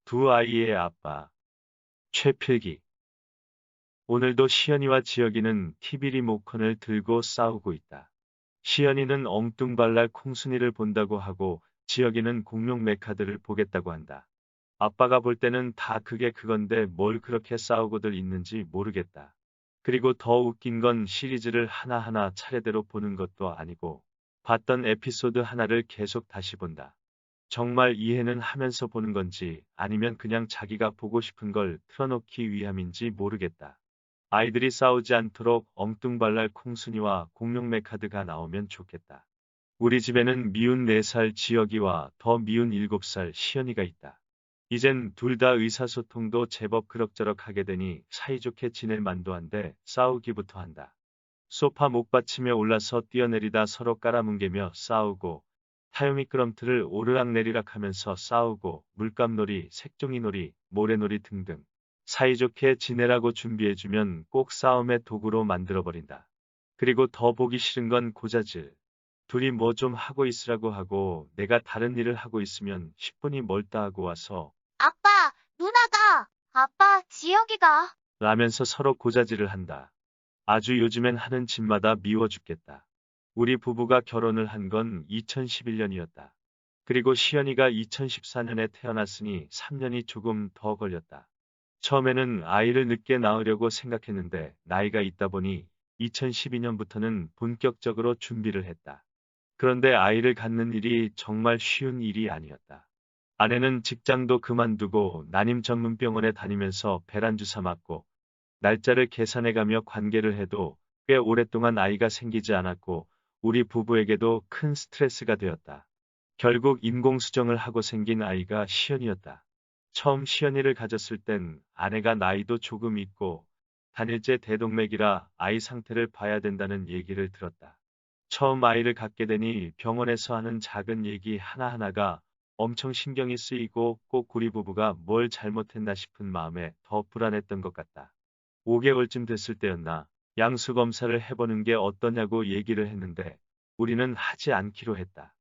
두 아이의 아빠, 최필기. 오늘도 시연이와 지혁이는 TV 리모컨을 들고 싸우고 있다. 시연이는 엉뚱발랄 콩순이를 본다고 하고 지혁이는 공룡 메카드를 보겠다고 한다. 아빠가 볼 때는 다 그게 그건데 뭘 그렇게 싸우고들 있는지 모르겠다. 그리고 더 웃긴 건 시리즈를 하나하나 차례대로 보는 것도 아니고 봤던 에피소드 하나를 계속 다시 본다. 정말 이해는 하면서 보는 건지 아니면 그냥 자기가 보고 싶은 걸 틀어놓기 위함인지 모르겠다. 아이들이 싸우지 않도록 엉뚱발랄 콩순이와 공룡 메카드가 나오면 좋겠다. 우리 집에는 미운 4살 지혁이와 더 미운 7살 시연이가 있다. 이젠 둘 다 의사소통도 제법 그럭저럭 하게 되니 사이좋게 지낼 만도 한데 싸우기부터 한다. 소파 목 받치며 올라서 뛰어내리다 서로 깔아뭉개며 싸우고 타요 미끄럼틀을 오르락내리락 하면서 싸우고 물감놀이, 색종이놀이, 모래놀이 등등 사이좋게 지내라고 준비해주면 꼭 싸움의 도구로 만들어버린다. 그리고 더 보기 싫은 건 고자질. 둘이 뭐 좀 하고 있으라고 하고 내가 다른 일을 하고 있으면 10분이 멀다 하고 와서 아빠, 누나가, 아빠, 지혁이가. 라면서 서로 고자질을 한다. 아주 요즘엔 하는 짓마다 미워 죽겠다. 우리 부부가 결혼을 한 건 2011년이었다. 그리고 시연이가 2014년에 태어났으니 3년이 조금 더 걸렸다. 처음에는 아이를 늦게 낳으려고 생각했는데 나이가 있다 보니 2012년부터는 본격적으로 준비를 했다. 그런데 아이를 갖는 일이 정말 쉬운 일이 아니었다. 아내는 직장도 그만두고 난임 전문병원에 다니면서 배란 주사 맞고 날짜를 계산해가며 관계를 해도 꽤 오랫동안 아이가 생기지 않았고 우리 부부에게도 큰 스트레스가 되었다. 결국 인공수정을 하고 생긴 아이가 시연이었다. 처음 시연이를 가졌을 땐 아내가 나이도 조금 있고 단일제 대동맥이라 아이 상태를 봐야 된다는 얘기를 들었다. 처음 아이를 갖게 되니 병원에서 하는 작은 얘기 하나하나가 엄청 신경이 쓰이고 꼭 우리 부부가 뭘 잘못했나 싶은 마음에 더 불안했던 것 같다. 5개월쯤 됐을 때였나 양수 검사를 해보는 게 어떠냐고 얘기를 했는데 우리는 하지 않기로 했다.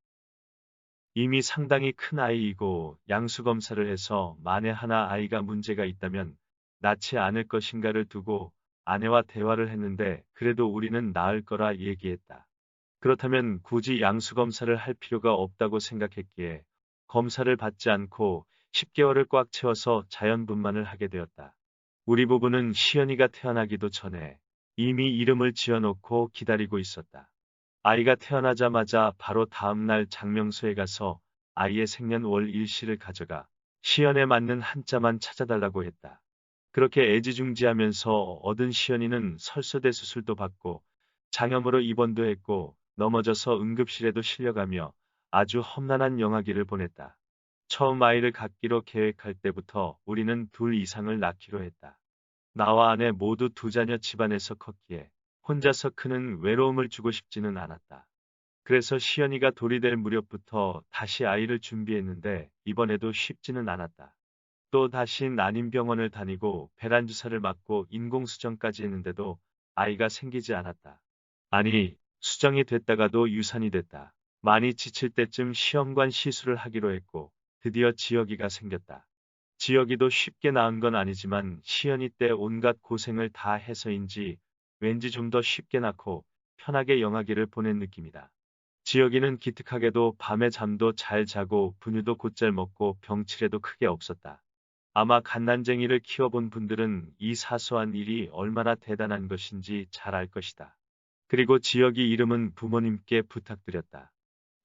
이미 상당히 큰 아이이고 양수 검사를 해서 만에 하나 아이가 문제가 있다면 낳지 않을 것인가를 두고 아내와 대화를 했는데 그래도 우리는 낳을 거라 얘기했다. 그렇다면 굳이 양수 검사를 할 필요가 없다고 생각했기에 검사를 받지 않고 10개월을 꽉 채워서 자연분만을 하게 되었다. 우리 부부는 시연이가 태어나기도 전에 이미 이름을 지어놓고 기다리고 있었다. 아이가 태어나자마자 바로 다음날 장명소에 가서 아이의 생년월 일시를 가져가 시연에 맞는 한자만 찾아달라고 했다. 그렇게 애지중지하면서 얻은 시연이는 설소대 수술도 받고 장염으로 입원도 했고 넘어져서 응급실에도 실려가며 아주 험난한 영아기를 보냈다. 처음 아이를 갖기로 계획할 때부터 우리는 둘 이상을 낳기로 했다. 나와 아내 모두 두 자녀 집안에서 컸기에 혼자서 크는 외로움을 주고 싶지는 않았다. 그래서 시연이가 돌이 될 무렵부터 다시 아이를 준비했는데 이번에도 쉽지는 않았다. 또 다시 난임병원을 다니고 배란 주사를 맞고 인공수정까지 했는데도 아이가 생기지 않았다. 아니, 수정이 됐다가도 유산이 됐다. 많이 지칠 때쯤 시험관 시술을 하기로 했고 드디어 지혁이가 생겼다. 지혁이도 쉽게 낳은 건 아니지만 시연이 때 온갖 고생을 다 해서인지 왠지 좀 더 쉽게 낳고 편하게 영아기를 보낸 느낌이다. 지혁이는 기특하게도 밤에 잠도 잘 자고 분유도 곧잘 먹고 병치레도 크게 없었다. 아마 갓난쟁이를 키워본 분들은 이 사소한 일이 얼마나 대단한 것인지 잘 알 것이다. 그리고 지혁이 이름은 부모님께 부탁드렸다.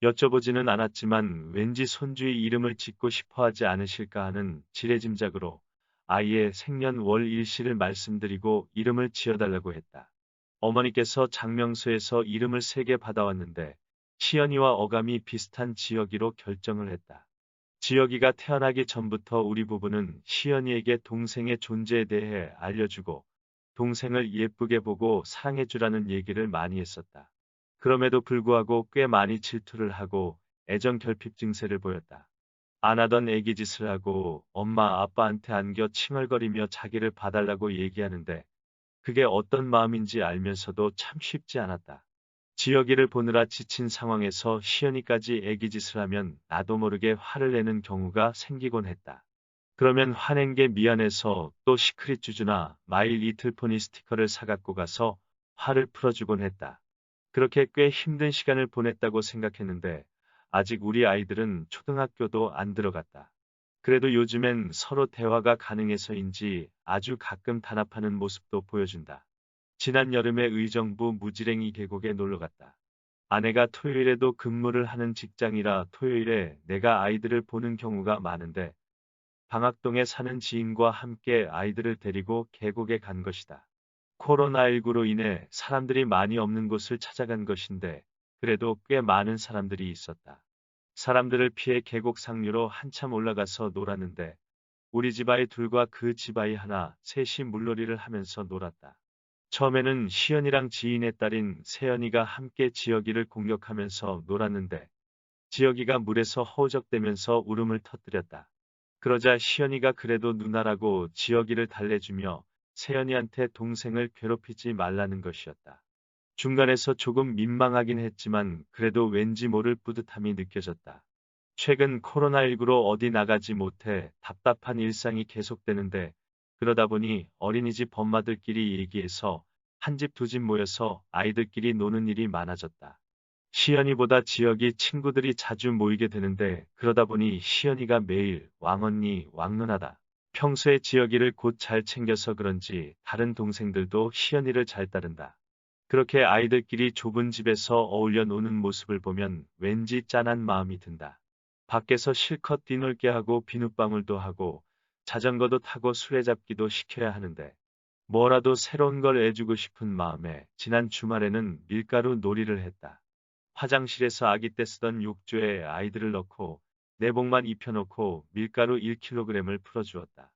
여쭤보지는 않았지만 왠지 손주의 이름을 짓고 싶어 하지 않으실까 하는 지레짐작으로 아이의 생년월 일시를 말씀드리고 이름을 지어달라고 했다. 어머니께서 장명소에서 이름을 3개 받아왔는데 시연이와 어감이 비슷한 지혁이로 결정을 했다. 지혁이가 태어나기 전부터 우리 부부는 시연이에게 동생의 존재에 대해 알려주고 동생을 예쁘게 보고 사랑해주라는 얘기를 많이 했었다. 그럼에도 불구하고 꽤 많이 질투를 하고 애정 결핍 증세를 보였다. 안 하던 애기 짓을 하고 엄마 아빠한테 안겨 칭얼거리며 자기를 봐달라고 얘기하는데 그게 어떤 마음인지 알면서도 참 쉽지 않았다. 지혁이를 보느라 지친 상황에서 시연이까지 애기 짓을 하면 나도 모르게 화를 내는 경우가 생기곤 했다. 그러면 화낸 게 미안해서 또 시크릿 주주나 마일 리틀 포니 스티커를 사갖고 가서 화를 풀어주곤 했다. 그렇게 꽤 힘든 시간을 보냈다고 생각했는데 아직 우리 아이들은 초등학교도 안 들어갔다. 그래도 요즘엔 서로 대화가 가능해서인지 아주 가끔 단합하는 모습도 보여준다. 지난 여름에 의정부 무지랭이 계곡에 놀러 갔다. 아내가 토요일에도 근무를 하는 직장이라 토요일에 내가 아이들을 보는 경우가 많은데 방학동에 사는 지인과 함께 아이들을 데리고 계곡에 간 것이다. 코로나19로 인해 사람들이 많이 없는 곳을 찾아간 것인데 그래도 꽤 많은 사람들이 있었다. 사람들을 피해 계곡 상류로 한참 올라가서 놀았는데 우리 집 아이 둘과 그 집 아이 하나, 셋이 물놀이를 하면서 놀았다. 처음에는 시연이랑 지인의 딸인 세연이가 함께 지혁이를 공격하면서 놀았는데 지혁이가 물에서 허우적대면서 울음을 터뜨렸다. 그러자 시연이가 그래도 누나라고 지혁이를 달래주며 세연이한테 동생을 괴롭히지 말라는 것이었다. 중간에서 조금 민망하긴 했지만 그래도 왠지 모를 뿌듯함이 느껴졌다. 최근 코로나19로 어디 나가지 못해 답답한 일상이 계속되는데 그러다 보니 어린이집 엄마들끼리 얘기해서 한 집 두 집 모여서 아이들끼리 노는 일이 많아졌다. 시연이보다 지역이 친구들이 자주 모이게 되는데 그러다 보니 시연이가 매일 왕언니, 왕누나다. 평소에 지역이를 곧 잘 챙겨서 그런지 다른 동생들도 시연이를 잘 따른다. 그렇게 아이들끼리 좁은 집에서 어울려 노는 모습을 보면 왠지 짠한 마음이 든다. 밖에서 실컷 뛰놀게 하고 비눗방울도 하고 자전거도 타고 수레잡기도 시켜야 하는데 뭐라도 새로운 걸 해주고 싶은 마음에 지난 주말에는 밀가루 놀이를 했다. 화장실에서 아기 때 쓰던 욕조에 아이들을 넣고 내복만 입혀놓고 밀가루 1kg을 풀어주었다.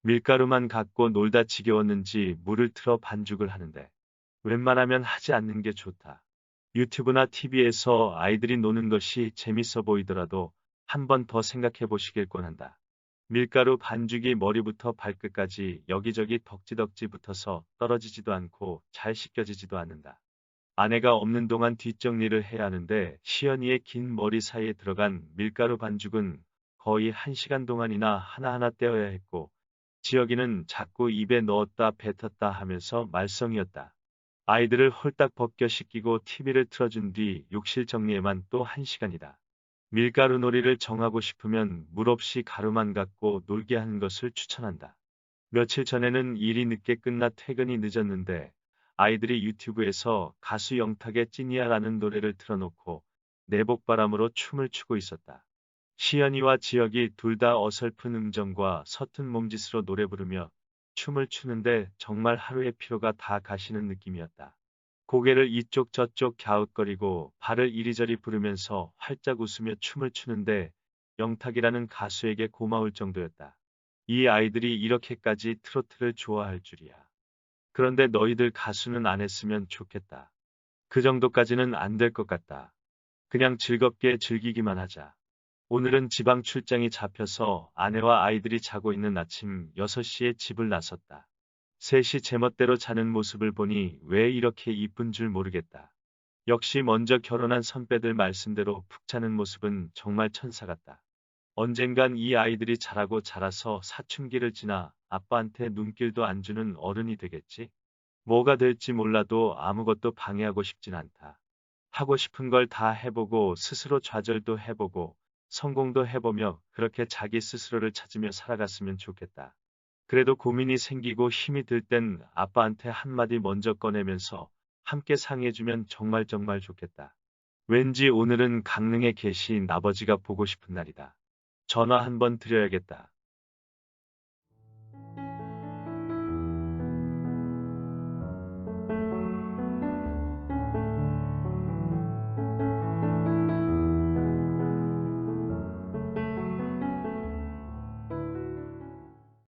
밀가루만 갖고 놀다 지겨웠는지 물을 틀어 반죽을 하는데 웬만하면 하지 않는 게 좋다. 유튜브나 TV에서 아이들이 노는 것이 재밌어 보이더라도 한 번 더 생각해 보시길 권한다. 밀가루 반죽이 머리부터 발끝까지 여기저기 덕지덕지 붙어서 떨어지지도 않고 잘 씻겨지지도 않는다. 아내가 없는 동안 뒷정리를 해야 하는데 시연이의 긴 머리 사이에 들어간 밀가루 반죽은 거의 1시간 동안이나 하나하나 떼어야 했고 지혁이는 자꾸 입에 넣었다 뱉었다 하면서 말썽이었다. 아이들을 홀딱 벗겨 씻기고 TV를 틀어준 뒤 욕실 정리에만 또 1시간이다. 밀가루 놀이를 정하고 싶으면 물 없이 가루만 갖고 놀게 하는 것을 추천한다. 며칠 전에는 일이 늦게 끝나 퇴근이 늦었는데 아이들이 유튜브에서 가수 영탁의 찐이야라는 노래를 틀어놓고 내복바람으로 춤을 추고 있었다. 시연이와 지혁이 둘 다 어설픈 음정과 서툰 몸짓으로 노래 부르며 춤을 추는데 정말 하루의 피로가 다 가시는 느낌이었다. 고개를 이쪽 저쪽 갸웃거리고 발을 이리저리 부르면서 활짝 웃으며 춤을 추는데 영탁이라는 가수에게 고마울 정도였다. 이 아이들이 이렇게까지 트로트를 좋아할 줄이야. 그런데 너희들 가수는 안 했으면 좋겠다. 그 정도까지는 안 될 것 같다. 그냥 즐겁게 즐기기만 하자. 오늘은 지방 출장이 잡혀서 아내와 아이들이 자고 있는 아침 6시에 집을 나섰다. 셋이 제멋대로 자는 모습을 보니 왜 이렇게 이쁜 줄 모르겠다. 역시 먼저 결혼한 선배들 말씀대로 푹 자는 모습은 정말 천사 같다. 언젠간 이 아이들이 자라고 자라서 사춘기를 지나 아빠한테 눈길도 안 주는 어른이 되겠지? 뭐가 될지 몰라도 아무것도 방해하고 싶진 않다. 하고 싶은 걸 다 해보고 스스로 좌절도 해보고 성공도 해보며 그렇게 자기 스스로를 찾으며 살아갔으면 좋겠다. 그래도 고민이 생기고 힘이 들 땐 아빠한테 한마디 먼저 꺼내면서 함께 상의해주면 정말 정말 좋겠다. 왠지 오늘은 강릉에 계신 아버지가 보고 싶은 날이다. 전화 한번 드려야겠다.